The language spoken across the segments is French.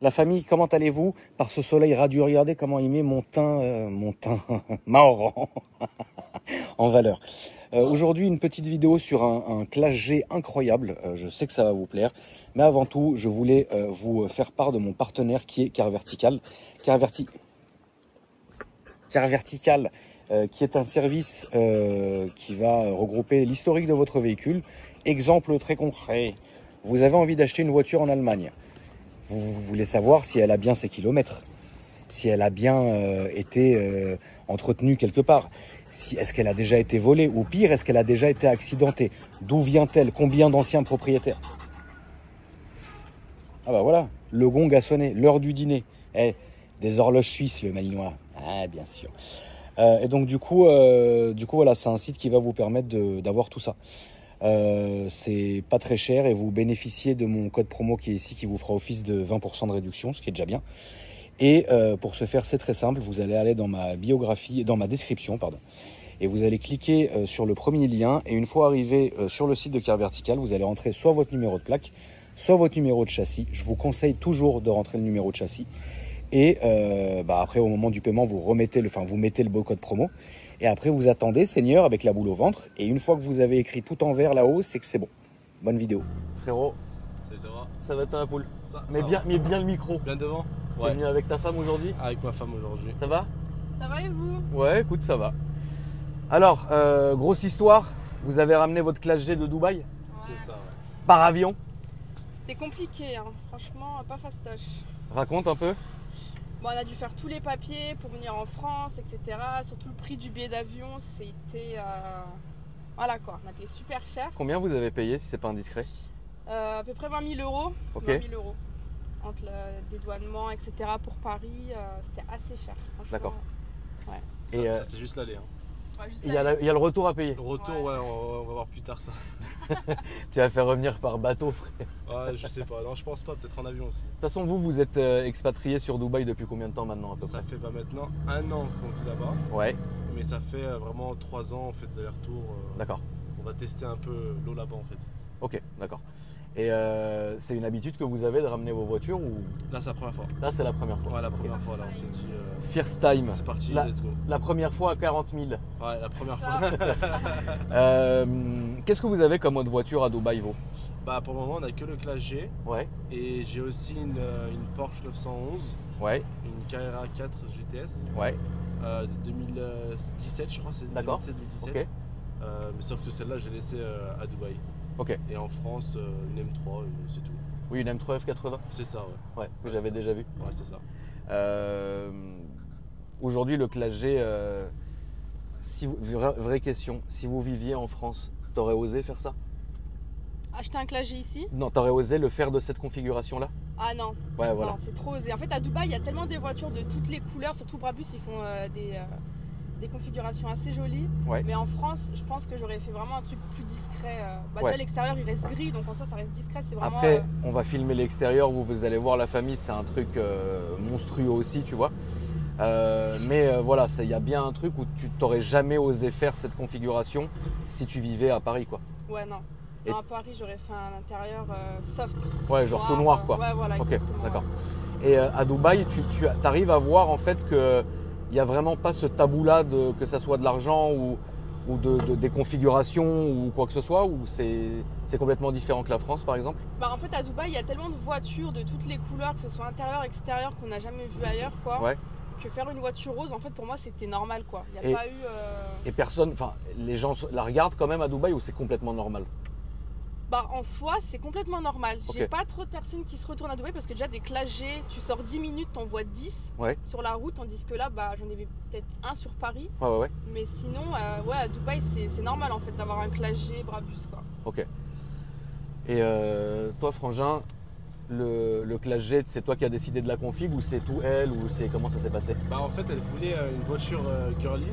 La famille, comment allez-vous? Par ce soleil radieux, regardez comment il met mon teint marrant en valeur. Aujourd'hui, une petite vidéo sur un Clash G incroyable. Je sais que ça va vous plaire. Mais avant tout, je voulais vous faire part de mon partenaire qui est Car Vertical. Car Vertical, qui est un service qui va regrouper l'historique de votre véhicule. Exemple très concret. Vous avez envie d'acheter une voiture en Allemagne. Vous voulez savoir si elle a bien ses kilomètres, si elle a bien été entretenue quelque part, est-ce qu'elle a déjà été volée, ou pire, est-ce qu'elle a déjà été accidentée, d'où vient-elle, combien d'anciens propriétaires. Ah bah voilà, le gong a sonné, l'heure du dîner. Des horloges suisses, le Malinois. Ah bien sûr. Et donc du coup voilà, c'est un site qui va vous permettre d'avoir tout ça. C'est pas très cher et vous bénéficiez de mon code promo qui est ici, qui vous fera office de 20% de réduction, ce qui est déjà bien. Et pour ce faire, c'est très simple, vous allez aller dans ma biographie, dans ma description, pardon, et vous allez cliquer sur le premier lien, et une fois arrivé sur le site de Car Vertical, vous allez rentrer soit votre numéro de plaque, soit votre numéro de châssis. Je vous conseille toujours de rentrer le numéro de châssis. Et après, au moment du paiement, vous mettez le beau code promo. Et après, vous attendez, Seigneur, avec la boule au ventre. Et une fois que vous avez écrit tout en vert là-haut, c'est que c'est bon. Bonne vidéo. Frérot. Salut, ça va? Ça va, t'as un poule? Mais bien le micro. Bien devant? Ouais. T'es venu avec ta femme aujourd'hui? Avec ma femme aujourd'hui. Ça va? Ça va et vous? Ouais, écoute, ça va. Alors, grosse histoire. Vous avez ramené votre Clash G de Dubaï? Ouais. C'est ça, ouais. Par avion? C'était compliqué, hein. Franchement, pas fastoche. Raconte un peu. Bon, on a dû faire tous les papiers pour venir en France, etc. Surtout le prix du billet d'avion, c'était... Voilà quoi, on a payé super cher. Combien vous avez payé, si c'est pas indiscret? À peu près 20 000 euros. Ok. 20 000 euros. Entre le dédouanement, etc. pour Paris, c'était assez cher. D'accord. Ouais. Et ça c'est juste l'aller. Hein. Ouais, juste il y a le retour à payer. Le retour, ouais, on va voir plus tard ça. Tu vas faire revenir par bateau, frère. Ouais, je sais pas. Non, je pense pas. Peut-être en avion aussi. De toute façon, vous êtes expatrié sur Dubaï depuis combien de temps maintenant à peu Ça près? fait maintenant 1 an qu'on vit là-bas. Ouais. Mais ça fait vraiment 3 ans, on fait des allers-retours. D'accord. On va tester un peu l'eau là-bas en fait. Ok, d'accord. Et c'est une habitude que vous avez de ramener vos voitures ou... Là, c'est la première fois. Là, c'est la première fois. Ouais, la première fois, là, on s'est dit. First time. C'est parti, let's go. La première fois à 40 000. Ouais, la première fois. Qu'est-ce que vous avez comme autre voiture à Dubaï, vous? Bah, pour le moment, on a que le Clash G. Ouais. Et j'ai aussi une Porsche 911. Ouais. Une Carrera 4 GTS. Ouais. De 2017, je crois, c'est 2017. Ok. Mais sauf que celle-là, j'ai laissée à Dubaï. Ok. Et en France, une M3, c'est tout. Oui, une M3 F80. C'est ça, ouais. Ouais, que j'avais déjà vu. Ouais, c'est ça. Aujourd'hui, le Clash G, vraie question, si vous viviez en France, t'aurais osé faire ça? Acheter un Clash G ici? Non, t'aurais osé le faire de cette configuration-là? Ah non. Ouais, voilà. Non, c'est trop osé. En fait, à Dubaï, il y a tellement des voitures de toutes les couleurs, surtout Brabus, ils font des configurations assez jolies. Ouais. Mais en France, je pense que j'aurais fait vraiment un truc plus discret. Ouais. Déjà, l'extérieur, il reste gris, donc en soi, ça reste discret. C'est vraiment. Après, on va filmer l'extérieur, vous allez voir la famille, c'est un truc monstrueux aussi, tu vois. Mais voilà, il y a bien un truc où tu t'aurais jamais osé faire cette configuration si tu vivais à Paris, quoi. Ouais, non. Et... Non, à Paris, j'aurais fait un intérieur soft. Ouais, genre tout noir, quoi. Ouais, voilà. Ok, exactement. d'accord. Et à Dubaï, tu arrives à voir en fait que il n'y a vraiment pas ce tabou-là, que ça soit de l'argent ou des configurations ou quoi que ce soit, ou c'est complètement différent que la France, par exemple? Bah, en fait, à Dubaï, il y a tellement de voitures de toutes les couleurs, que ce soit intérieur, extérieur, qu'on n'a jamais vu ailleurs, quoi. Ouais. Que faire une voiture rose, en fait, pour moi, c'était normal, quoi. Il n'y a pas eu... Et personne, enfin, les gens la regardent quand même à Dubaï, ou c'est complètement normal? Bah, en soi, c'est complètement normal. Ok. J'ai pas trop de personnes qui se retournent à Dubaï parce que déjà des Clash G, tu sors 10 minutes, t'en vois 10 Ouais. sur la route, tandis que là, bah, j'en ai vu peut-être un sur Paris. Ouais. Mais sinon, ouais, à Dubaï, c'est normal en fait d'avoir un Clash G Brabus, quoi. Ok. Et toi, Frangin, le Clash G, c'est toi qui as décidé de la config, ou c'est tout elle, ou c'est comment ça s'est passé? Bah, en fait, elle voulait une voiture girly.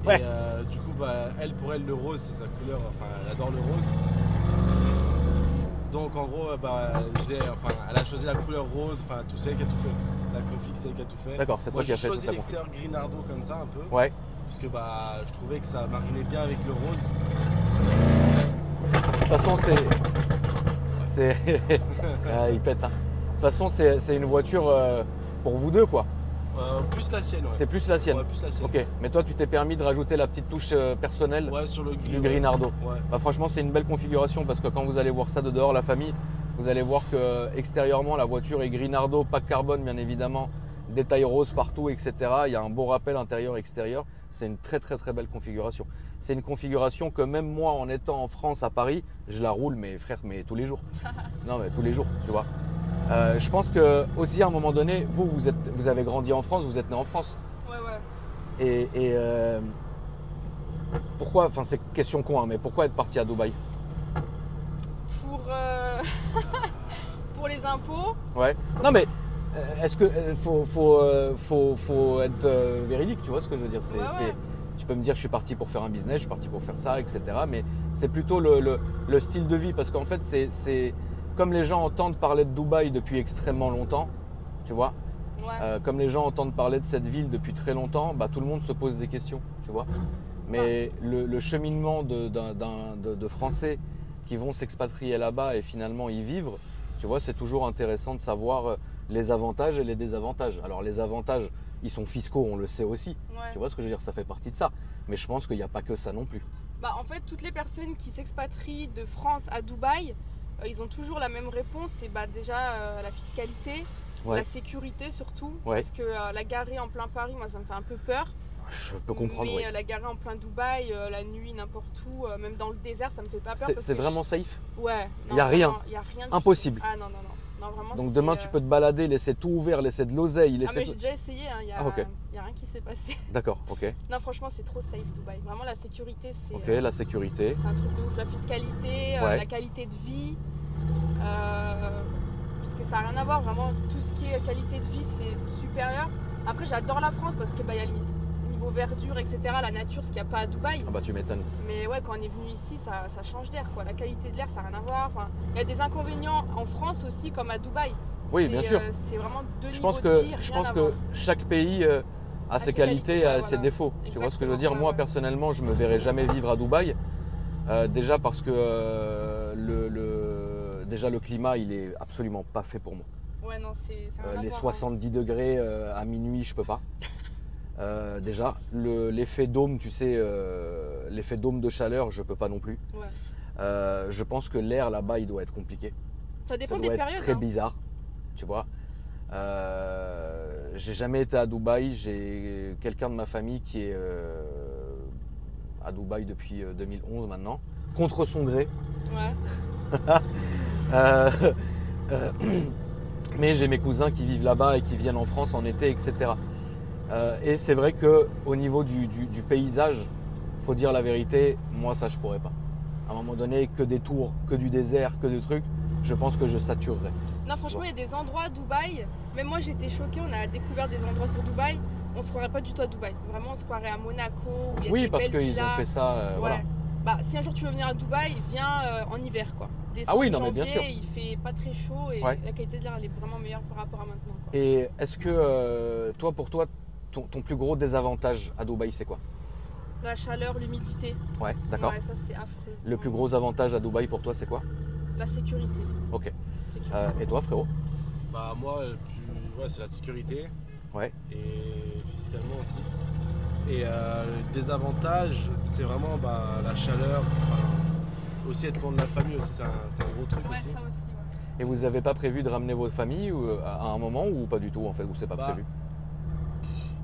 Ouais. Et du coup, bah, pour elle, le rose, c'est sa couleur. Enfin, elle adore le rose. Donc, en gros, elle a choisi la couleur rose. Enfin, tout c'est elle qui a tout fait. La config, c'est elle qui a tout fait. D'accord, c'est toi qui as fait Moi, j'ai toute choisi la config. l'extérieur gris nardo comme ça, un peu. Ouais. Parce que bah, je trouvais que ça marinait bien avec le rose. De toute façon, c'est... Ah, il pète, hein. De toute façon, c'est une voiture pour vous deux, quoi. Plus la sienne, ouais. C'est plus la sienne. Ouais, plus la sienne. Ok, mais toi, tu t'es permis de rajouter la petite touche personnelle Ouais, sur le du Grinardo. Ouais. Bah, franchement, c'est une belle configuration parce que quand vous allez voir ça de dehors, la famille, vous allez voir que extérieurement, la voiture est Grinardo, pack carbone, bien évidemment, détails roses partout, etc. Il y a un beau rappel intérieur-extérieur. C'est une très très très belle configuration. C'est une configuration que même moi, en étant en France, à Paris, je la roule, mais frère, mais tous les jours. Non, mais tous les jours, tu vois. Je pense que aussi à un moment donné, vous avez grandi en France, vous êtes né en France. Ouais, c'est ça. Et pourquoi, enfin c'est question con, hein, mais pourquoi être parti à Dubaï? Pour les impôts. Ouais. Non mais est-ce que faut être véridique, tu vois ce que je veux dire? Ouais. Tu peux me dire je suis parti pour faire un business, je suis parti pour faire ça, etc. Mais c'est plutôt le style de vie parce qu'en fait c'est comme les gens entendent parler de Dubaï depuis extrêmement longtemps, tu vois. Ouais. Comme les gens entendent parler de cette ville depuis très longtemps, bah, tout le monde se pose des questions, tu vois. Mais le cheminement de Français qui vont s'expatrier là-bas et finalement y vivre, tu vois, c'est toujours intéressant de savoir les avantages et les désavantages. Alors les avantages, ils sont fiscaux, on le sait aussi. Ouais. Tu vois ce que je veux dire, ça fait partie de ça. Mais je pense qu'il n'y a pas que ça non plus. Bah, en fait, toutes les personnes qui s'expatrient de France à Dubaï, ils ont toujours la même réponse. C'est déjà la fiscalité, la sécurité surtout. Ouais. Parce que la garer en plein Paris, moi, ça me fait un peu peur. Je peux comprendre, Mais oui. la garer en plein Dubaï, la nuit, n'importe où, même dans le désert, ça me fait pas peur. C'est vraiment safe? Ouais. Il n'y a rien. Il y a rien. Impossible. Ah non, vraiment. Donc demain, tu peux te balader, laisser tout ouvert, laisser de l'oseille. Ah, mais j'ai déjà essayé, hein. Il y a rien qui s'est passé. D'accord, ok. Non, franchement, c'est trop safe, Dubaï. Vraiment, la sécurité, c'est. Ok, la sécurité. C'est un truc de ouf. La fiscalité, la qualité de vie. Parce que ça n'a rien à voir, vraiment, tout ce qui est qualité de vie, c'est supérieur. Après, j'adore la France parce que y a niveau verdure, etc., la nature, ce qu'il n'y a pas à Dubaï. Ah bah tu m'étonnes. Mais ouais, quand on est venu ici, ça change d'air, quoi. La qualité de l'air, ça n'a rien à voir. Enfin, il y a des inconvénients en France aussi, comme à Dubaï. Oui, bien sûr. C'est vraiment deux Je niveaux pense de que, vie, je rien pense à que voir. chaque pays a ses qualités et a ses défauts. Tu vois ce que je veux dire? Exactement, Moi, personnellement, je ne me verrai jamais vivre à Dubaï. Déjà parce que déjà le climat, il est absolument pas fait pour moi. Ouais, non, c'est les 70 degrés à minuit, je peux pas. Déjà, l'effet dôme, tu sais, l'effet dôme de chaleur, je peux pas non plus. Ouais. Je pense que l'air là-bas, il doit être compliqué. Ça dépend Ça des doit périodes. être très bizarre, tu vois. J'ai jamais été à Dubaï. J'ai quelqu'un de ma famille qui est à Dubaï depuis 2011 maintenant, contre son gré. Ouais. Mais j'ai mes cousins qui vivent là-bas et qui viennent en France en été, etc. Et c'est vrai qu'au niveau du paysage, faut dire la vérité, moi ça je pourrais pas. À un moment donné, que des tours, que du désert, que des trucs, je pense que je saturerais. Non, franchement, il y a des endroits à Dubaï. Même moi, j'étais choquée. On a découvert des endroits sur Dubaï. On se croirait pas du tout à Dubaï. Vraiment, on se croirait à Monaco. Où il y a Oui, des parce belles qu'ils ont villas. fait ça. Ouais. Voilà. Bah, si un jour tu veux venir à Dubaï, viens en hiver, quoi. Décembre, Ah oui, non, mais janvier, bien sûr. il fait pas très chaud et Ouais. la qualité de l'air, elle est vraiment meilleure par rapport à maintenant, quoi. Et est-ce que pour toi, ton plus gros désavantage à Dubaï, c'est quoi? La chaleur, l'humidité. Ouais, d'accord. Ouais, ça, c'est affreux. Le plus gros avantage à Dubaï pour toi, c'est quoi? La sécurité. Ok. Sécurité. Et toi, frérot? Bah moi, c'est la sécurité. Ouais. Et fiscalement aussi. Et le désavantage, c'est vraiment la chaleur. Aussi être loin de la famille aussi, c'est un gros truc Ouais, aussi. ça aussi, ouais. Et vous avez pas prévu de ramener votre famille à un moment ou pas du tout en fait, ou c'est pas prévu?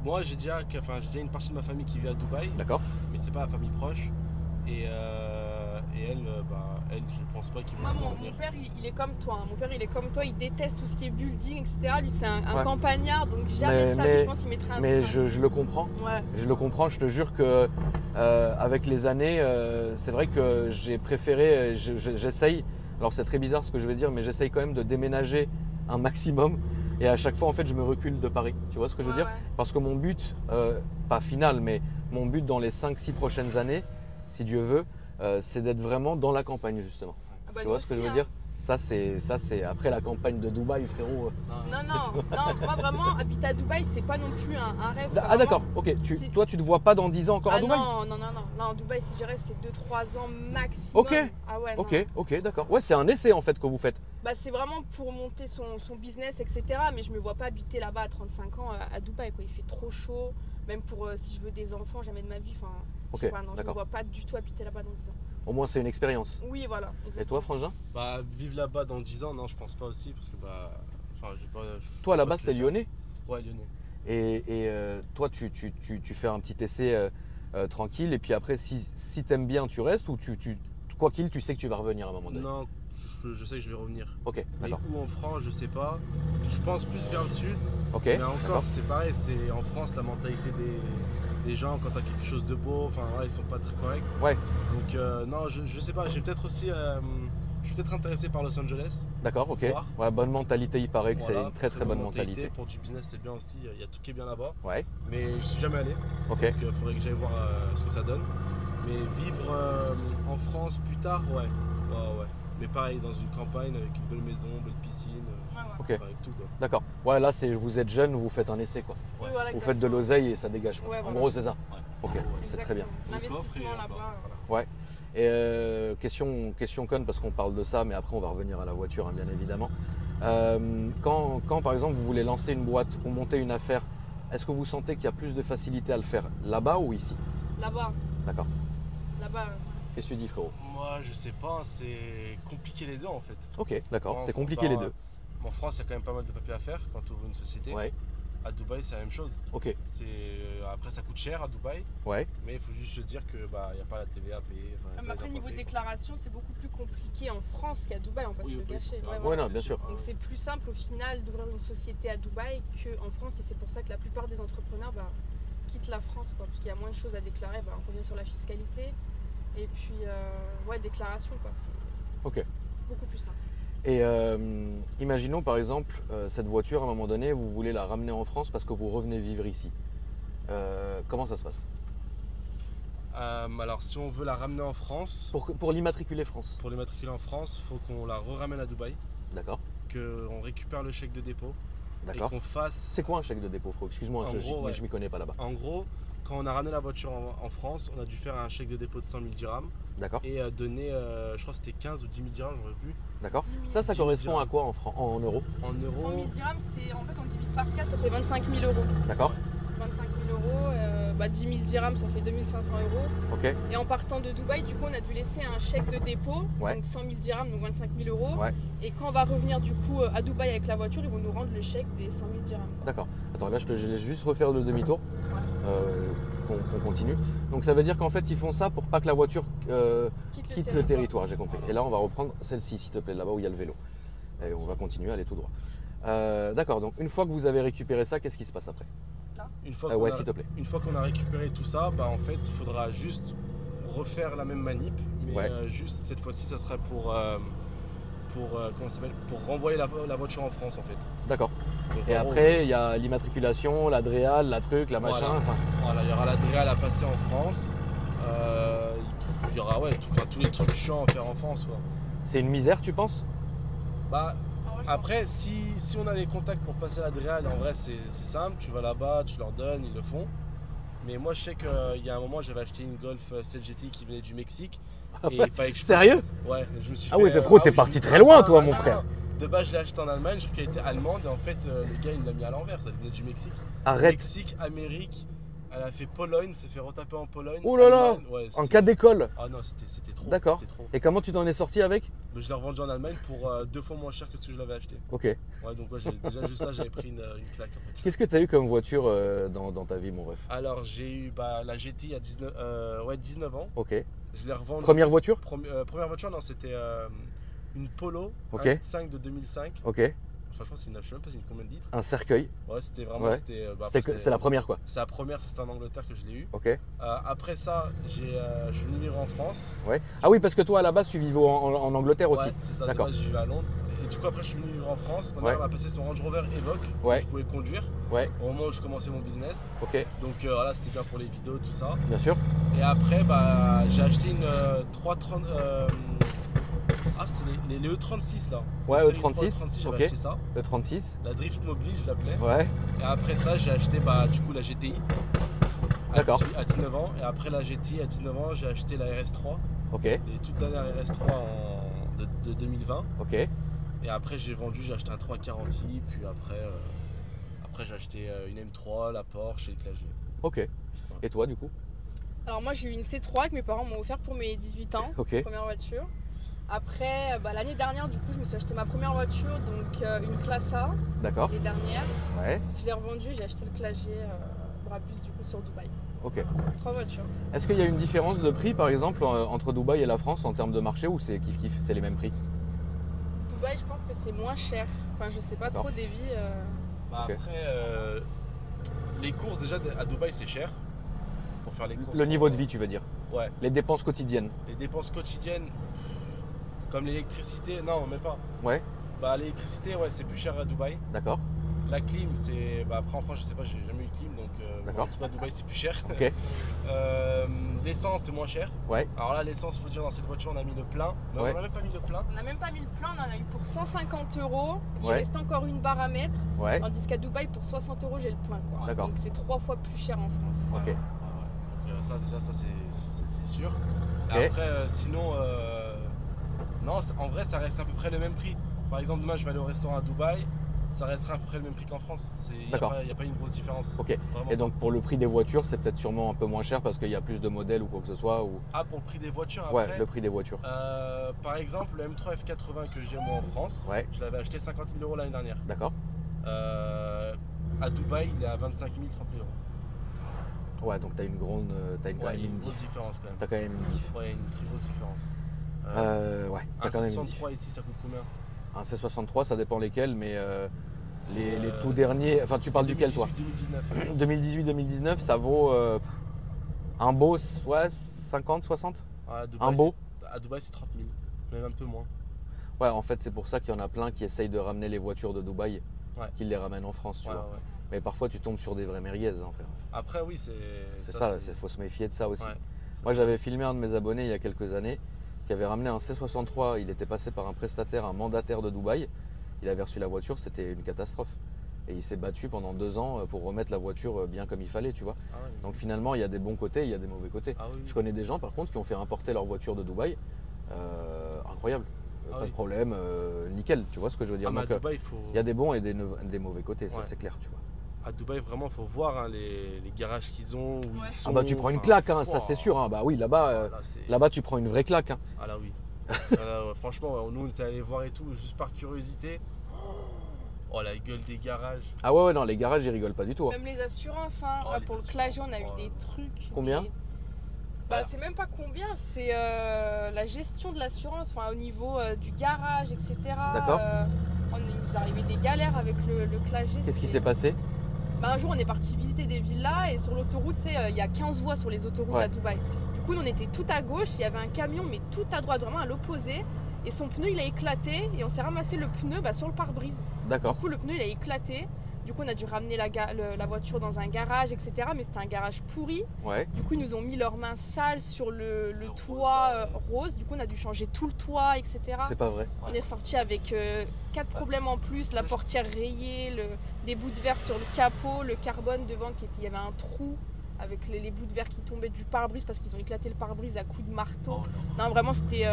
Moi j'ai déjà une partie de ma famille qui vit à Dubaï, D'accord. mais c'est pas la famille proche. Et elle, je pense pas qu'ils vont Moi, mon venir. père, il est comme toi. Hein. Mon père, il est comme toi. Il déteste tout ce qui est building, etc. Lui, c'est un Ouais. campagnard, donc jamais de ça. Mais je pense qu'il mettrait un Mais fils, hein. je le comprends. Ouais. Je le comprends, je te jure que avec les années, c'est vrai que j'ai préféré, j'essaye, alors c'est très bizarre ce que je vais dire, mais j'essaye quand même de déménager un maximum. Et à chaque fois, en fait, je me recule de Paris. Tu vois ce que je veux dire? Ouais. Parce que mon but, pas final, mais mon but dans les 5-6 prochaines années, si Dieu veut, c'est d'être vraiment dans la campagne, justement. Ah bah, Tu nous vois ce que je aussi, veux hein. dire? Ça, c'est après la campagne de Dubaï, frérot. Non, moi vraiment, habiter à Dubaï, c'est pas non plus un rêve. Ah, d'accord, ok. Toi, tu te vois pas dans 10 ans encore à Dubaï? Non, Dubaï, si je dirais, c'est 2-3 ans maximum. Ok. Ah ouais, non. Ok, d'accord. Ouais, c'est un essai en fait que vous faites. Bah, c'est vraiment pour monter son business, etc. Mais je me vois pas habiter là-bas à 35 ans à Dubaï, quoi. Il fait trop chaud. Même pour si je veux des enfants, jamais de ma vie. Enfin, Ok, je sais pas, non, je me d'accord. vois pas du tout habiter là-bas dans 10 ans. Au moins, c'est une expérience. Oui, voilà. Et exactement. toi, Frangin? Bah, vivre là-bas dans 10 ans, non, je pense pas aussi. Parce que, bah. Enfin, j'ai pas. Toi, là-bas, c'était lyonnais? Ouais, lyonnais. Et toi, tu fais un petit essai tranquille. Et puis après, si t'aimes bien, tu restes ou quoi qu'il, tu sais que tu vas revenir à un moment donné? Non, je sais que je vais revenir. Ok, Mais d'accord. où en France, je sais pas. Je pense plus vers le sud. Ok, Mais d'accord. encore, c'est pareil. C'est en France, la mentalité des gens, quand t'as quelque chose de beau, enfin, ouais, ils sont pas très corrects. Ouais, Donc, non, je sais pas. J'ai peut-être aussi. Je suis peut-être intéressé par Los Angeles. d'accord, ok. Voir. Ouais, bonne mentalité, il paraît que Voilà, c'est une très bonne mentalité. Pour du business, c'est bien aussi. Il y a tout qui est bien là-bas. Ouais, Mais je suis jamais allé. ok. Donc, il faudrait que j'aille voir ce que ça donne. Mais vivre en France plus tard, ouais. Mais pareil, dans une campagne avec une belle maison, belle piscine, Ouais. Ok, avec tout quoi. d'accord. Ouais, là, vous êtes jeune, vous faites un essai, quoi. Oui, voilà, Vous faites de exactement. l'oseille et ça dégage, quoi. Ouais, En voilà. gros, c'est ça. Ouais. Ok, c'est très bien. Exactement. L'investissement Le coffre et là-bas, voilà. Ouais. Et question conne, parce qu'on parle de ça, mais après, on va revenir à la voiture, hein, bien évidemment. Quand, par exemple, vous voulez lancer une boîte ou monter une affaire, est-ce que vous sentez qu'il y a plus de facilité à le faire là-bas ou ici? Là-bas, D'accord. là-bas. Qu'est-ce que tu dis, frérot? Moi, je sais pas, c'est compliqué les deux en fait. Ok, d'accord, Bon, c'est faut compliqué pas- les deux. En France, il y a quand même pas mal de papiers à faire quand tu ouvres une société. Ouais, À Dubaï, c'est la même chose. ok, Après, ça coûte cher à Dubaï, ouais, mais il faut juste se dire que bah, y a pas la TVA à payer. Enfin, y a pas les Après, impôts niveau à payer, quoi. déclaration, c'est beaucoup plus compliqué en France qu'à Dubaï, on va Oui, se le oui, gâcher. c'est ça. Ouais, ouais, voilà. non, bien sûr. Donc c'est plus simple au final d'ouvrir une société à Dubaï qu'en France et c'est pour ça que la plupart des entrepreneurs quittent la France quoi, parce qu'il y a moins de choses à déclarer. On revient sur la fiscalité et puis déclaration quoi, c'est Ok. beaucoup plus simple. Et imaginons par exemple, cette voiture, à un moment donné, vous voulez la ramener en France parce que vous revenez vivre ici. Comment ça se passe? Alors, si on veut la ramener en France, Pour l'immatriculer France. pour l'immatriculer en France, il faut qu'on la ramène à Dubaï, D'accord, qu'on récupère le chèque de dépôt et d'accord. qu'on fasse. C'est quoi un chèque de dépôt, frérot? Excuse-moi, En je gros, ouais. m'y connais pas là-bas. En gros, quand on a ramené la voiture en France, on a dû faire un chèque de dépôt de 100 000 dirhams D'accord, et donner, je crois que c'était 15 ou 10 000 dirhams, j'en veux plus. d'accord. 10 000. Ça 10 000 correspond à dirhams. quoi en euros? En 100 euros, 000 dirhams, c'est en fait on divise par 4, ça fait 25 000 euros. D'accord, 25 000 euros, 10 000 dirhams, ça fait 2 500 euros. ok, Et en partant de Dubaï, du coup, on a dû laisser un chèque de dépôt, Ouais. donc 100 000 dirhams, donc 25 000 euros. Ouais. Et quand on va revenir du coup à Dubaï avec la voiture, ils vont nous rendre le chèque des 100 000 dirhams. quoi. d'accord. Attends, là je laisse juste refaire le demi-tour, Ouais. qu'on continue. Donc ça veut dire qu'en fait ils font ça pour pas que la voiture quitte le territoire, j'ai compris. Et là on va reprendre celle-ci, s'il te plaît, là-bas où il y a le vélo. Et on va continuer à aller tout droit. D'accord, donc une fois que vous avez récupéré ça, qu'est-ce qui se passe après? une fois Ouais, qu'on s'il te plaît. une fois qu'on a récupéré tout ça, en fait, il faudra juste refaire la même manip, mais Ouais. juste cette fois-ci, ça sera comment ça s'appelle, pour renvoyer la voiture en France en fait. D'accord. Donc, Et en gros, après, il y a l'immatriculation, l'adréal, la truc, la machin. Voilà. Enfin, voilà, il y aura l'adréal à passer en France. Il y aura tous les trucs chiants à faire en France. Quoi. c'est une misère, tu penses? Bah, Ah ouais, je après, si on a les contacts pour passer l'adréal, en vrai, c'est simple. Tu vas là-bas, tu leur donnes, ils le font. Mais moi, je sais qu'il y a un moment, j'avais acheté une Golf 7 GT qui venait du Mexique. Et il fallait que je Sérieux? Ouais, je me suis Ah fait, oui, frérot, t'es oui, parti je me- très loin, Ah, toi, ah, mon non, frère. non. De base, je l'ai acheté en Allemagne, je crois qu'elle était allemande. Et en fait, le gars, il me l'a mis à l'envers. Ça venait du Mexique. Arrête. Mexique, Amérique. Elle a fait Pologne, s'est fait retaper en Pologne. Oh là là. Allemagne, ouais, En c'était- cas d'école. Ah non, c'était trop. D'accord. C'était trop. Et comment tu t'en es sorti avec? Mais je l'ai revendu en Allemagne pour 2 fois moins cher que ce que je l'avais acheté. Ok. Ouais, donc ouais, déjà juste là, j'avais pris une claque en fait. Qu'est-ce que tu as eu comme voiture dans ta vie, mon ref? Alors, j'ai eu la GT à 19 ans. Ok. Je l'ai revendue. Première voiture? Première voiture, non, c'était une Polo, Ok. 1.5 de 2005. Ok. Enfin, je pense que je sais même pas si c'est combien de litres. Un cercueil. Ouais, c'était vraiment. Ouais. C'est la première, quoi. C'est la première, c'était en Angleterre que je l'ai eu. Ok. Après ça, je suis venu vivre en France. Ouais. Ah oui, parce que toi, à la base, tu vivais en Angleterre aussi. Ouais, c'est ça. D'accord. De base, je vivais à Londres. Et du coup, après, je suis venu vivre en France. Ma Ouais. mère m'a passé son Range Rover Evoque. Ouais. Que je pouvais conduire Ouais. au moment où je commençais mon business. Ok. Donc voilà, c'était bien pour les vidéos, tout ça. Bien sûr. Et après, j'ai acheté une 330. Ah, c'est les E36 là. Ouais, Série E36, 3, E36, j'avais ok. acheté ça. E36. La Drift Mobile, je l'appelais. Ouais, Et après ça, j'ai acheté du coup la GTI. D'accord. À 19 ans. Et après la GTI, à 19 ans, j'ai acheté la RS3. ok, Les toutes dernières RS3 de 2020. ok. Et après, j'ai acheté un 340i. Puis après j'ai acheté une M3, la Porsche et le Clash G. Ok. Et toi, du coup? Alors moi j'ai eu une C3 que mes parents m'ont offert pour mes 18 ans, Ok. première voiture. Après, l'année dernière, du coup, je me suis acheté ma première voiture, donc une Classe A, D'accord. les dernières. Ouais, Je l'ai revendue, j'ai acheté le Clash G Brabus, du coup, sur Dubaï. ok. 3 voitures. Est-ce qu'il y a une différence de prix, par exemple, entre Dubaï et la France en termes de marché ou c'est kiff-kiff, c'est les mêmes prix? Dubaï, je pense que c'est moins cher. Enfin, je sais pas D'accord. trop des vies. Ok. Après, les courses déjà à Dubaï, c'est cher. Pour faire les courses. Le niveau de vie, tu veux dire? Ouais. Les dépenses quotidiennes? Les dépenses quotidiennes, comme l'électricité, non, même pas. Ouais, L'électricité, ouais, c'est plus cher à Dubaï. d'accord. La clim, c'est. Après en France, je sais pas, j'ai jamais eu de clim, donc D'accord. en tout cas, à Dubaï, c'est plus cher. Ok. L'essence, c'est moins cher. Ouais, Alors là, l'essence, il faut dire, dans cette voiture, on a mis le plein. Mais Ouais. on n'a même pas mis le plein. On n'a même pas mis le plein, on en a eu pour 150 €. Il Ouais. reste encore une barre à mettre. ouais, Tandis qu'à Dubaï, pour 60 €, j'ai le plein. Quoi. D'accord. Donc c'est 3 fois plus cher en France. ok. Ah ouais. Donc ça, déjà, ça, c'est sûr. Ok. Et après, sinon, non, en vrai, ça reste à peu près le même prix. Par exemple, demain, je vais aller au restaurant à Dubaï. Ça restera à peu près le même prix qu'en France. Il D'accord. n'y a pas une grosse différence. Ok. Vraiment Et donc pour le prix des voitures, c'est peut-être sûrement un peu moins cher parce qu'il y a plus de modèles ou quoi que ce soit ou... pas. Ah, pour le prix des voitures, Ouais, après, le prix des voitures. par exemple, le M3 F80 que j'ai moi en France, Ouais, je l'avais acheté 50 000 € l'année dernière. d'accord. À Dubaï, il est à 25 000, 30 000 €. Ouais, donc t'as une grande... T'as quand Ouais, même il y a une une grosse diff. différence quand même. T'as quand même une diff. Ouais, il y a une très grosse différence. Ouais, Un t'as quand même une diff. 63 ici, ça coûte combien? Un C63, ça dépend lesquels, mais les tout derniers... Enfin, tu parles duquel toi? 2018-2019. 2018-2019, ça vaut un beau, ouais, 50, 60? À Dubaï, Un beau? À Dubaï, c'est 30 000, même un peu moins. Ouais, en fait, c'est pour ça qu'il y en a plein qui essayent de ramener les voitures de Dubaï, Ouais. qu'ils les ramènent en France, tu Ouais, vois. ouais. Mais parfois, tu tombes sur des vrais merguez, en fait. Après, oui, C'est ça, il faut se méfier de ça aussi. Ouais, Moi, j'avais filmé un de mes abonnés il y a quelques années qui avait ramené un C63. Il était passé par un prestataire, un mandataire de Dubaï. Il avait reçu la voiture, c'était une catastrophe. Et il s'est battu pendant 2 ans pour remettre la voiture bien comme il fallait, tu vois. Ah ouais, Donc finalement, il y a des bons côtés, il y a des mauvais côtés. ah oui, Je connais des gens, par contre, qui ont fait importer leur voiture de Dubaï. Incroyable. Ah Pas oui. de problème, nickel, tu vois ce que je veux dire. Ah, mais à Donc, Dubaï, il faut. il y a des bons et des mauvais côtés, ça Ouais. c'est clair, tu vois. À Dubaï, vraiment, il faut voir hein, les garages qu'ils ont, où ils Ouais. sont. Ah bah tu prends une enfin, claque, hein, ça ouah. c'est sûr. Hein. Bah oui, là-bas, Là, c'est- là-bas tu prends une vraie claque. Hein. Ah là, oui. Là, franchement, nous, on était allés voir et tout, juste par curiosité. Oh, la gueule des garages. Ah ouais, non, les garages ils rigolent pas du tout. Hein. Même les assurances, hein. Oh, les Pour le assurances, Clash G, on a eu oh. des trucs. Combien? mais- Bah, c'est même pas combien, c'est la gestion de l'assurance, enfin au niveau du garage, etc. D'accord. Il nous arrivait des galères avec le Clash G. Qu'est-ce qui c'était- s'est passé? Bah, un jour, on est parti visiter des villas et sur l'autoroute, tu sais, il y a 15 voies sur les autoroutes Ouais. à Dubaï. Du coup, nous, on était tout à gauche, il y avait un camion, mais tout à droite, vraiment à l'opposé. Et son pneu, il a éclaté et on s'est ramassé le pneu sur le pare-brise. D'accord. Du coup, le pneu, il a éclaté. Du coup, on a dû ramener la voiture dans un garage, etc. Mais c'était un garage pourri. Ouais. Du coup, ils nous ont mis leurs mains sales sur le Le rose, toit là, ouais. rose. Du coup, on a dû changer tout le toit, etc. C'est pas vrai. On est sorti avec 4 problèmes en plus, la portière rayée, des bouts de verre sur le capot, le carbone devant, il y avait un trou avec les bouts de verre qui tombaient du pare-brise parce qu'ils ont éclaté le pare-brise à coups de marteau. Non, vraiment, c'était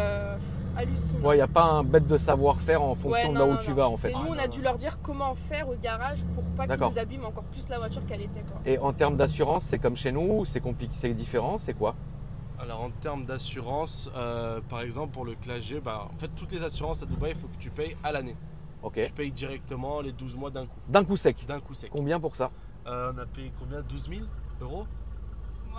hallucinant. Ouais, il n'y a pas un bête de savoir-faire en fonction Ouais, de là non, où non, tu non. vas en fait. C'est nous, on a dû leur dire comment faire au garage pour pas qu'ils D'accord. nous abîment encore plus la voiture qu'elle était. Quoi. Et en termes d'assurance, c'est comme chez nous, c'est compliqué, c'est différent, c'est quoi? Alors, en termes d'assurance, par exemple, pour le Clash G, en fait, toutes les assurances à Dubaï, il faut que tu payes à l'année. Ok. Tu payes directement les 12 mois d'un coup. D'un coup sec. D'un coup sec. Combien pour ça? On a payé combien? 12 000 €? Moi,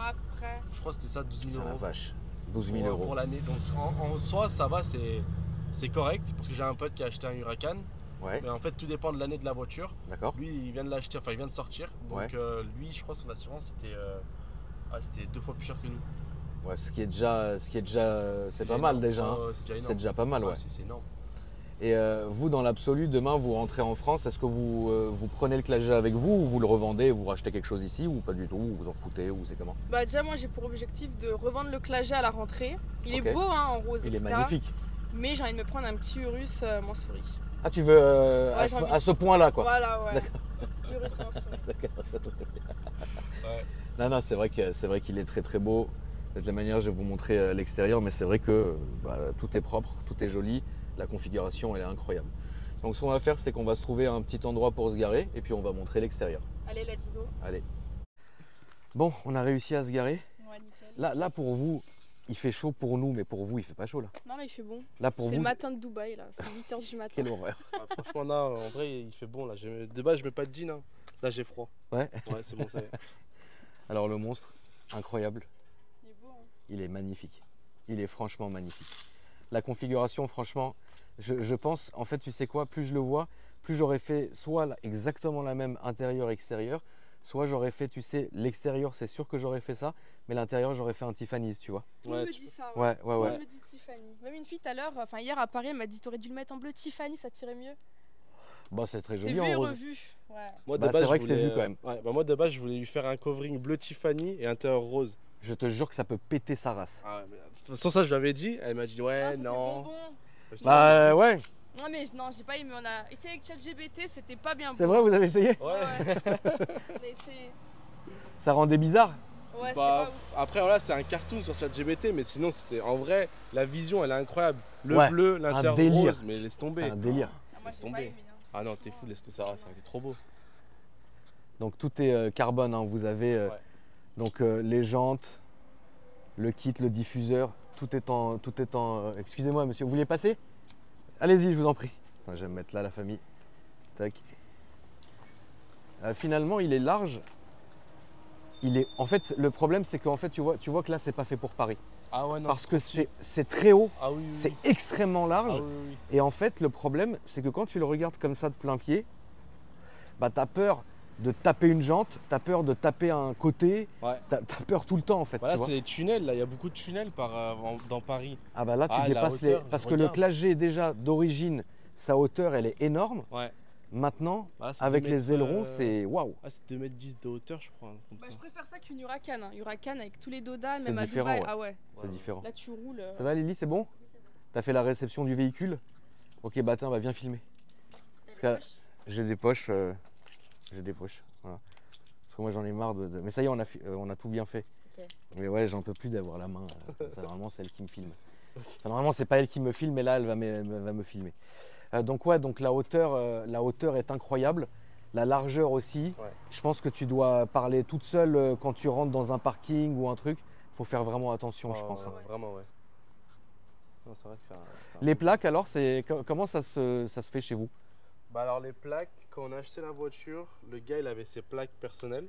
après. Je crois que c'était ça, 12 000 Putain, la €. vache. 12 000 Pour euros. l'année. Donc en soi, ça va, c'est correct. Parce que j'ai un pote qui a acheté un Huracan. Ouais, Mais en fait, tout dépend de l'année de la voiture. d'accord. Lui, il vient de l'acheter, enfin, il vient de sortir. Donc Ouais. lui, je crois que son assurance, c'était 2 fois plus cher que nous. Ouais, ce qui est déjà, c'est pas mal déjà. Hein. C'est déjà énorme. C'est déjà pas mal, ouais. C'est énorme. Et vous, dans l'absolu, demain, vous rentrez en France, est-ce que vous prenez le Clash G avec vous ou vous le revendez, vous rachetez quelque chose ici ou pas du tout, ou vous en foutez, ou c'est comment? Bah, déjà, moi, j'ai pour objectif de revendre le Clash G à la rentrée. Il Ok. est beau, hein, en rose, Il est etc. magnifique. Mais j'ai envie de me prendre un petit Urus Mansouri. Ah, tu veux Ouais, j'ai envie à ce point-là, quoi. Voilà, ouais. D'accord. Urus Mansouri. D'accord, ça te- Ouais. Non, c'est vrai qu'il est très très beau. De la manière, je vais vous montrer l'extérieur, mais c'est vrai que tout est propre, tout est joli. La configuration, elle est incroyable. Donc, ce qu'on va faire, c'est qu'on va se trouver un petit endroit pour se garer et puis on va montrer l'extérieur. Allez, let's go. Allez. Bon, on a réussi à se garer. Ouais, nickel. Là, pour vous, il fait chaud pour nous, mais pour vous, il fait pas chaud là. Non, là, il fait bon. Là, pour C'est vous, le matin de Dubaï, là. C'est 8h du matin. quelle horreur. Ah, franchement, là, en vrai, il fait bon. Là. De base, je mets pas de jean. Hein. Là, j'ai froid. Ouais. Ouais, c'est bon, ça y est. Alors, le monstre, incroyable. Il est beau, hein. Il est magnifique. Il est franchement magnifique. La configuration, franchement, je pense, en fait, tu sais quoi, plus je le vois, plus j'aurais fait soit exactement la même intérieur-extérieur, soit j'aurais fait, tu sais, l'extérieur, c'est sûr que j'aurais fait ça, mais l'intérieur, j'aurais fait un Tiffany's, tu vois. Tout le Ouais, monde me tu dit ça. Ouais, ouais, Tout le ouais. monde me dit Tiffany. Même une fille tout à l'heure, enfin hier à Paris, elle m'a dit t'aurais dû le mettre en bleu Tiffany, ça tirait mieux. Bon, c'est très C'est joli vu en et rose. revu. Ouais. Moi, de Bah, base, c'est vrai je que c'est voulais, vu quand même. Ouais, bah, moi, de base, je voulais lui faire un covering bleu Tiffany et intérieur rose. Je te jure que ça peut péter sa race. Ah, mais, de toute façon, ça, je lui avais dit. Elle m'a dit, ouais, Ça fait non. bonbon. Bah ouais, Non mais non, j'ai pas aimé. On a essayé avec ChatGPT, c'était pas bien beau. c'est vrai, vous avez essayé? Ouais. Ouais. On a essayé. Ça rendait bizarre? Ouais, c'était Bah, pas ouf. après, voilà, c'est un cartoon sur ChatGPT, mais sinon, c'était en vrai, la vision, elle est incroyable. Le Ouais, bleu, l'intérieur délire. rose, mais laisse tomber. C'est un délire. Ah, moi laisse j'ai pas tomber. aimé. Hein. Ah non, t'es fou, laisse tout ça, c'est trop beau. Donc tout est carbone, hein. Vous avez Ouais. donc les jantes, le kit, le diffuseur, tout est en excusez-moi monsieur, vous voulez passer? Allez-y, je vous en prie. Enfin, je vais me mettre là la famille. Tac. Finalement, il est large. En fait, le problème c'est qu'en fait tu vois que là c'est pas fait pour Paris Ah ouais, non, parce que trop petit. c'est très haut, Ah oui, oui, c'est oui. extrêmement large. Ah oui, oui. Et en fait, le problème, c'est que quand tu le regardes comme ça de plein pied, bah t'as peur de taper une jante, t'as peur de taper un côté, Ouais. t'as peur tout le temps en fait. Voilà, tu vois. c'est les tunnels, là, il y a beaucoup de tunnels dans Paris. Ah bah là, tu Ah, la dépasses hauteur, Parce je que le regarde. Classe G, déjà d'origine, sa hauteur, elle est énorme. Ouais. Maintenant, Bah, c'est avec 2 les mètres, ailerons, c'est waouh. Ah, c'est 2,10 m de hauteur, je crois, un truc Bah, comme je ça. préfère ça qu'une Huracan. Hein. Huracan avec tous les dodas, C'est même à différent, Dubaï. ouais. Ah ouais. C'est Ouais. différent. Là tu roules. Ça va Lily, c'est bon? T'as fait la réception du véhicule? Ok, bah tiens, bah viens filmer. Parce que j'ai des poches. Voilà. Parce que moi j'en ai marre de. Mais ça y est, on a tout bien fait. Ok. Mais ouais, j'en peux plus d'avoir la main. Comme ça, normalement, c'est elle qui me filme. Enfin, normalement, c'est pas elle qui me filme, mais là, elle va me filmer. Donc ouais, donc la hauteur est incroyable. La largeur aussi. Ouais. Je pense que tu dois parler toute seule quand tu rentres dans un parking ou un truc. Faut faire vraiment attention, je pense. Hein. Vraiment, ouais. Non, c'est vrai que Les plaques, alors, comment ça se fait chez vous? Bah alors les plaques, quand on a acheté la voiture, le gars il avait ses plaques personnelles.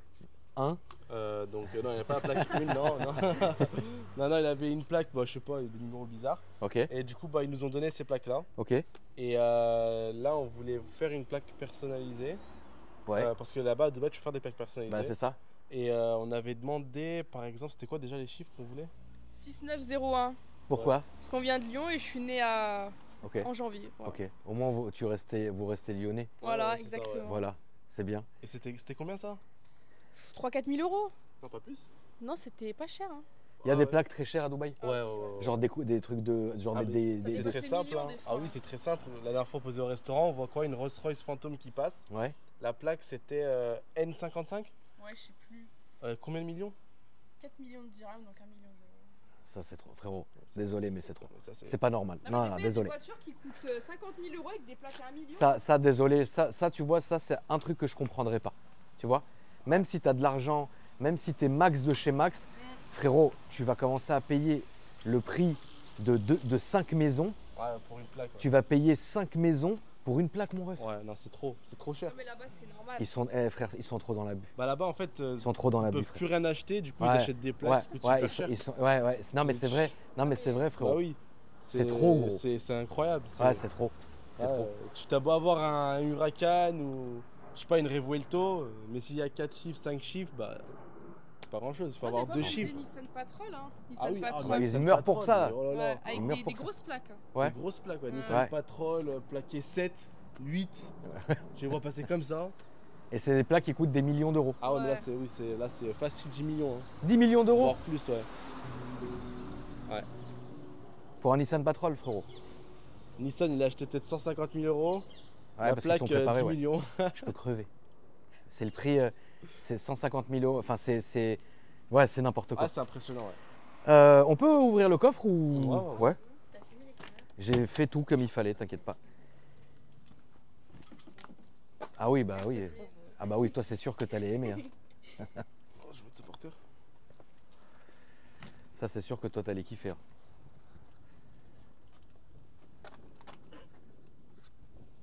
Hein? Donc non, il n'y a pas la plaque une, non. Non, il avait une plaque, bah, je sais pas, des numéros bizarres. Ok, Et du coup, bah, ils nous ont donné ces plaques-là. ok. Et là, on voulait faire une plaque personnalisée. Ouais, Parce que là-bas, de base, tu peux faire des plaques personnalisées. bah c'est ça. Et on avait demandé, par exemple, c'était quoi déjà les chiffres qu'on voulait? 6901. Pourquoi? Parce qu'on vient de Lyon et je suis née Ok, en janvier. Voilà, ok. Au moins, vous restez lyonnais. Voilà, Ouais, c'est ça, ouais. exactement. Voilà, c'est bien. Et c'était combien ça? 3-4 000 euros. Non, pas plus? Non, c'était pas cher. Hein. Il y a Ah des ouais. plaques très chères à Dubaï? Ouais. Genre des trucs de. Genre Ah, des. mais des- c'est des- très C'est simple. millions, Hein. des fois, Ah oui, hein. c'est très simple. La dernière fois posé au restaurant, on voit quoi? Une Rolls-Royce Phantom qui passe. Ouais. La plaque, c'était N55. Ouais, je sais plus. Combien de millions? 4 millions de dirhams, donc 1 million d'euros. Ça, c'est trop. Frérot, désolé, mais c'est trop. Ça, C'est pas normal. Non, Non, mais non, des fois, il y a désolé. des voitures qui coûtent 50 000 euros avec des plaques à 1 million. Ça, désolé. Ça, tu vois, ça, c'est un truc que je comprendrais pas. Tu vois? Même si tu as de l'argent, même si tu es max de chez Max, frérot, tu vas commencer à payer le prix de 5 maisons. Ouais, pour une plaque. Ouais. Tu vas payer 5 maisons pour une plaque, mon ref. Ouais, non, c'est trop cher. Non, mais là-bas, c'est normal. Frère, ils sont trop dans l'abus. Bah là-bas, en fait, Ils sont trop dans ils l'abus, peuvent frère. plus rien acheter, du coup, ils Ouais, achètent des plaques qui coûtent super cher. ouais. Non, mais c'est vrai. Non, mais c'est vrai, frérot. Bah oui. C'est trop, gros. C'est incroyable. Ouais, c'est trop. C'est Ouais, trop. Tu t'as beau avoir un Huracan ou, je sais pas, une Revuelto, mais s'il y a 4 chiffres, 5 chiffres, bah, c'est pas grand-chose. Il faut avoir 2 chiffres. C'est Nissan Patrol. Hein. Ah Nissan oui, Patrol. bah, ils Nissan meurent pour Patrol, ça. mais oh là là. Ouais, avec Ils meurent des pour ça. grosses plaques. Hein. Ouais. Des grosses plaques, ouais. Ouais. Nissan Ouais. Patrol, plaqué 7, 8. Je les vois passer comme ça. Et c'est des plaques qui coûtent des millions d'euros. Ah ouais, mais Ouais. là c'est facile 10 millions. Hein. 10 millions d'euros Voire plus, ouais. pour un Nissan Patrol, frérot. Nissan, il a acheté peut-être 150 000 euros. Ouais, La parce qu'ils plaque, sont préparés, 10 ouais. millions. Je peux crever. C'est le prix, c'est 150 000 euros. Enfin, ouais, c'est n'importe quoi. Ah, c'est impressionnant, ouais. On peut ouvrir le coffre ou... Ouais. J'ai fait tout comme il fallait, t'inquiète pas. Ah oui, bah oui. Ah bah oui, toi c'est sûr que t'allais aimer. Hein. Oh, je veux te supporter. Ça c'est sûr que toi t'allais kiffer. Hein.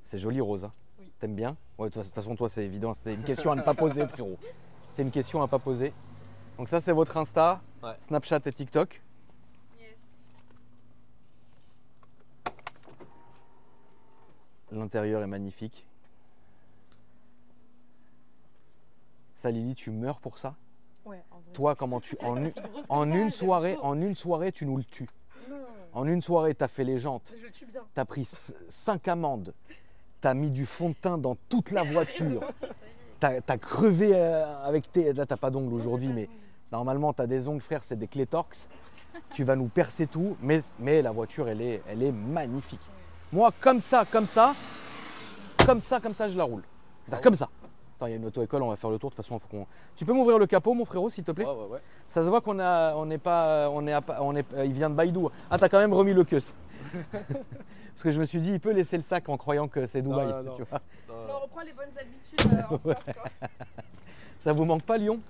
C'est joli Rose. Hein. Oui. T'aimes bien? Ouais, de toute façon toi c'est évident, c'était une question à ne pas poser frérot. C'est une question à pas poser. Donc ça c'est votre Insta, Ouais. Snapchat et TikTok. Yes. L'intérieur est magnifique. Ça Lily, tu meurs pour ça? Ouais, en vrai. Toi, comment tu en Grosse comme en ça, une j'aime soirée, trop. en une soirée, tu nous le tues. Non, En une soirée, t'as fait les jantes, je le tue bien. t'as pris 5 amendes, t'as mis du fond de teint dans toute la voiture, t'as crevé avec tes. Là, t'as pas d'ongles aujourd'hui, mais normalement, t'as des ongles, frère, c'est des Clétorx. Tu vas nous percer tout, mais la voiture, elle est magnifique. Moi, comme ça, je la roule. C'est-à-dire comme ça. Attends, il y a une auto-école, on va faire le tour. De toute façon, faut qu'on. Tu peux m'ouvrir le capot, mon frérot, s'il te plaît? Ouais. Ça se voit il vient de Baïdou. Ah, t'as quand même remis le queue. Parce que je me suis dit, il peut laisser le sac en croyant que c'est Dubaï. Non. Tu vois. Mais on reprend les bonnes habitudes en France, quoi. Ça vous manque pas, Lyon?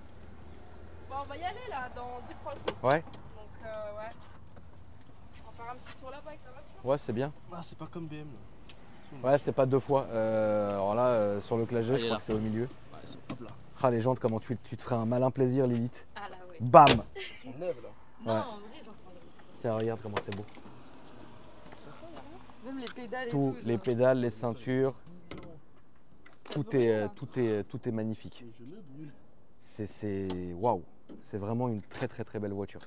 Bon, on va y aller là, dans 2-3 jours. Ouais, Donc, ouais. On va faire un petit tour là-bas avec la voiture. ouais, c'est bien. Ah, c'est pas comme BM. Là. Si on- Ouais, c'est pas 2 fois. Alors là, sur le clash G, Ah, il je est crois là. que c'est au milieu. Ouais, c'est hop là. Ah, les jantes, comment tu te ferais un malin plaisir, Lilith. Ah là, ouais. Bam! Ils sont neuves là. Non, Ouais. en vrai, j'en prendrais. Tiens, regarde comment c'est beau. Même les pédales et Tout, tout. les genre. pédales, les ceintures, Ça tout brûle, est, là. tout est magnifique. Je me brûle. C'est waouh, c'est vraiment une très très très belle voiture.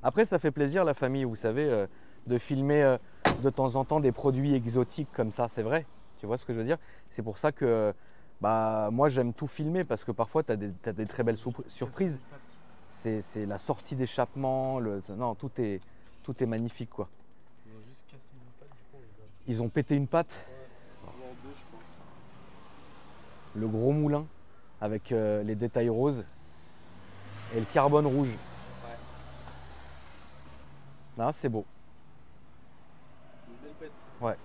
Après, ça fait plaisir la famille, vous savez, de filmer de temps en temps des produits exotiques comme ça, c'est vrai. Tu vois ce que je veux dire? C'est pour ça que bah, moi j'aime tout filmer parce que parfois tu as des très belles surprises. C'est la sortie d'échappement, non, tout est magnifique quoi. Ils ont juste cassé une patte, du coup, on va. Ils ont pété une patte, Ou en deux, je crois. le gros moulin avec les détails roses et le carbone rouge. Ouais. Ah, c'est beau. C'est une belle pète. Ouais. Là,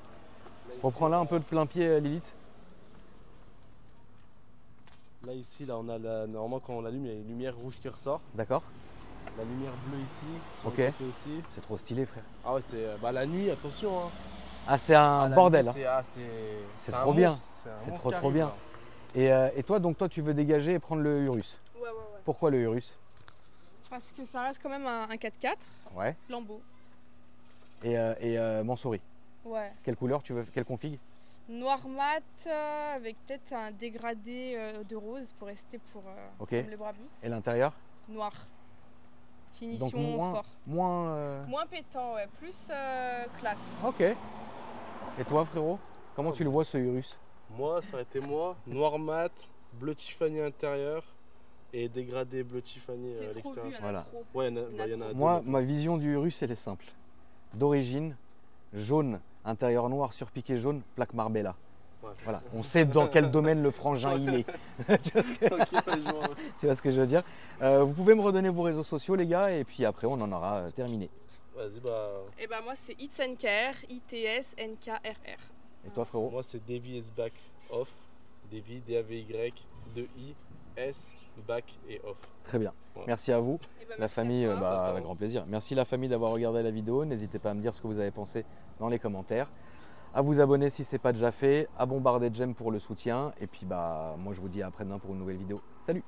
ici, Reprends-la un peu de plein pied, Lilith. Là, ici, là, on a normalement quand on l'allume, il y a une lumière rouge qui ressort. D'accord? La lumière bleue ici, sur Ok. le côté aussi. C'est trop stylé, frère. Ah ouais, c'est la nuit, attention. Hein. Ah, c'est un Ah, la bordel. nuit, hein. c'est trop un bien. monstre. C'est un C'est monstre trop qui arrive, bien. là. Et toi, donc, tu veux dégager et prendre le Urus. Ouais. Pourquoi le Urus? Parce que ça reste quand même un 4x4, Ouais. Lambo. Et Mansouri. Ouais. Quelle couleur tu veux? Quelle config? Noir mat avec peut-être un dégradé de rose pour rester Ok. comme le Brabus. Et l'intérieur? Noir. Finition Donc moins. sport. Moins pétant, ouais. Plus classe. Ok. Et toi, frérot? Comment tu le vois ce Urus? Moi, ça aurait été moi. Noir mat, bleu Tiffany intérieur et dégradé bleu Tiffany à C'est trop vu, l'extérieur. il y en Voilà. a trop. Ouais, il y en a deux. Moi, ma vision du Urus, elle est simple. D'origine, jaune, intérieur noir, surpiqué jaune, plaque Marbella. Ouais. Voilà, on sait dans quel domaine le frangin il est. Tu vois ce que, Ok, ouais, je vois. tu vois ce que je veux dire? Vous pouvez me redonner vos réseaux sociaux, les gars, et puis après, on en aura terminé. Vas-y, bah. Et bah moi c'est It's NKR, ITSNKRR. Et toi, frérot? Moi, c'est Davy is back off. Davy, D-A-V-Y, 2-I, S, back et off. Très bien. Ouais. Merci à vous. Et bah, La merci famille, à toi. bah, toi. avec grand plaisir. Merci la famille d'avoir regardé la vidéo. N'hésitez pas à me dire ce que vous avez pensé dans les commentaires. À vous abonner si ce n'est pas déjà fait. À bombarder de j'aime pour le soutien. Et puis bah moi je vous dis à après-demain pour une nouvelle vidéo. Salut!